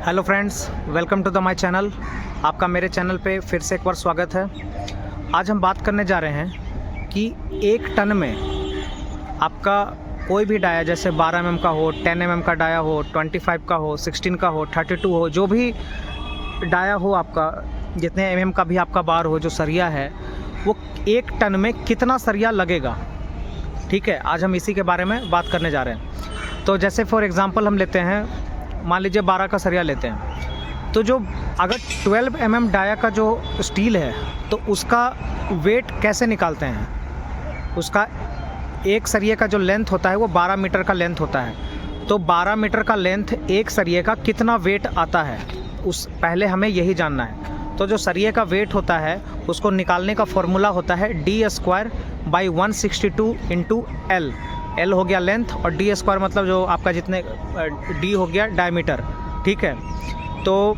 Hello friends, welcome to the my channel. आपका मेरे channel पे फिर से एक बार स्वागत है। आज हम बात करने जा रहे हैं कि एक टन में आपका कोई भी डाया, जैसे 12 mm का हो, 10 mm का डाया हो, 25 का हो, 16 का हो, 32 हो, जो भी डाया हो आपका, जितने mm का भी आपका बार हो, जो सरिया है वो एक टन में कितना सरिया लगेगा। ठीक है, आज हम इसी के बारे में बात करने जा रहे हैं। तो जैसे फॉर एग्ज़ाम्पल हम लेते हैं, मान लीजिए 12 का सरिया लेते हैं, तो जो अगर 12 mm डाया का जो स्टील है तो उसका वेट कैसे निकालते हैं। उसका एक सरिये का जो लेंथ होता है वो 12 मीटर का लेंथ होता है। तो 12 मीटर का लेंथ एक सरिये का कितना वेट आता है, उस पहले हमें यही जानना है। तो जो सरिये का वेट होता है उसको निकालने का फॉर्मूला होता है d²/162 × L। L हो गया लेंथ और d² मतलब जो आपका जितने d हो गया डायमीटर। ठीक है, तो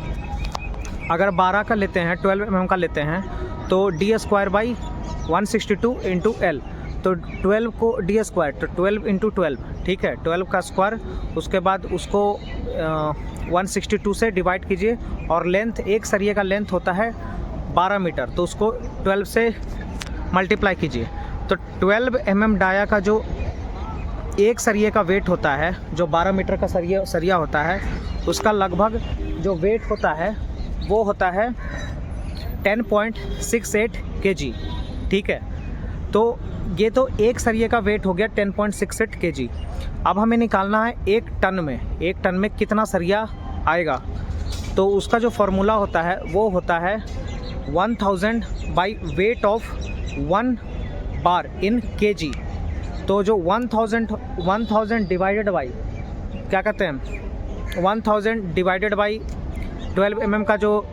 अगर 12 का लेते हैं, 12 mm का लेते हैं, तो d²/162 × L। तो 12 को d², तो 12 × 12, ठीक है, 12 का स्क्वायर, उसके बाद उसको 162 से डिवाइड कीजिए, और लेंथ, एक सरिये का लेंथ होता है 12 मीटर, तो उसको 12 से मल्टीप्लाई कीजिए। तो 12 mm डाया का जो एक सरिये का वेट होता है, जो 12 मीटर का सरिया होता है, उसका लगभग जो वेट होता है वो होता है 10.68 kg। ठीक है, तो ये तो एक सरिये का वेट हो गया 10.68 kg। अब हमें निकालना है एक टन में कितना सरिया आएगा। तो उसका जो फॉर्मूला होता है वो होता है 1000 by weight of 1 bar in kg। तो जो 1000 डिवाइडेड बाई, क्या कहते हैं, 1000 डिवाइडेड बाई 12 mm का जो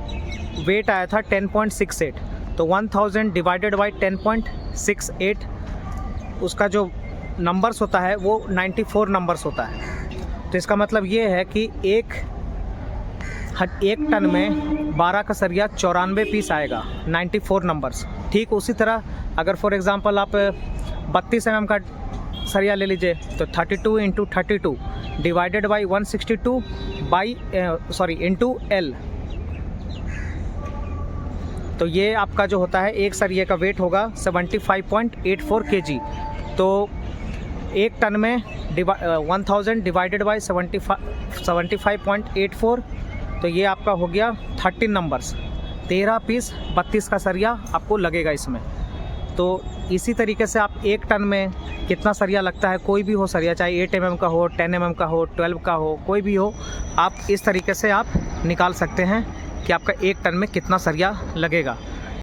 वेट आया था 10.68, तो 1000 डिवाइडेड बाई 10.68, उसका जो नंबर्स होता है वो 94 नंबर्स होता है। तो इसका मतलब ये है कि एक टन में 12 का सरिया 94 पीस आएगा, 94 नंबर्स। ठीक उसी तरह अगर फॉर एग्ज़ाम्पल आप 32 mm का सरिया ले लीजिए, तो 32 × 32 डिवाइडेड बाई 162 इंटू L। तो ये आपका जो होता है एक सरिये का वेट होगा 75.84 kg। तो एक टन में 1000 डिवाइडेड बाई 75.84, तो ये आपका हो गया 13 नंबर्स, 13 पीस 32 का सरिया आपको लगेगा इसमें। तो इसी तरीके से आप एक टन में कितना सरिया लगता है, कोई भी हो सरिया, चाहे 8 mm का हो, 10 mm का हो, 12 का हो, कोई भी हो, आप इस तरीके से आप निकाल सकते हैं कि आपका एक टन में कितना सरिया लगेगा।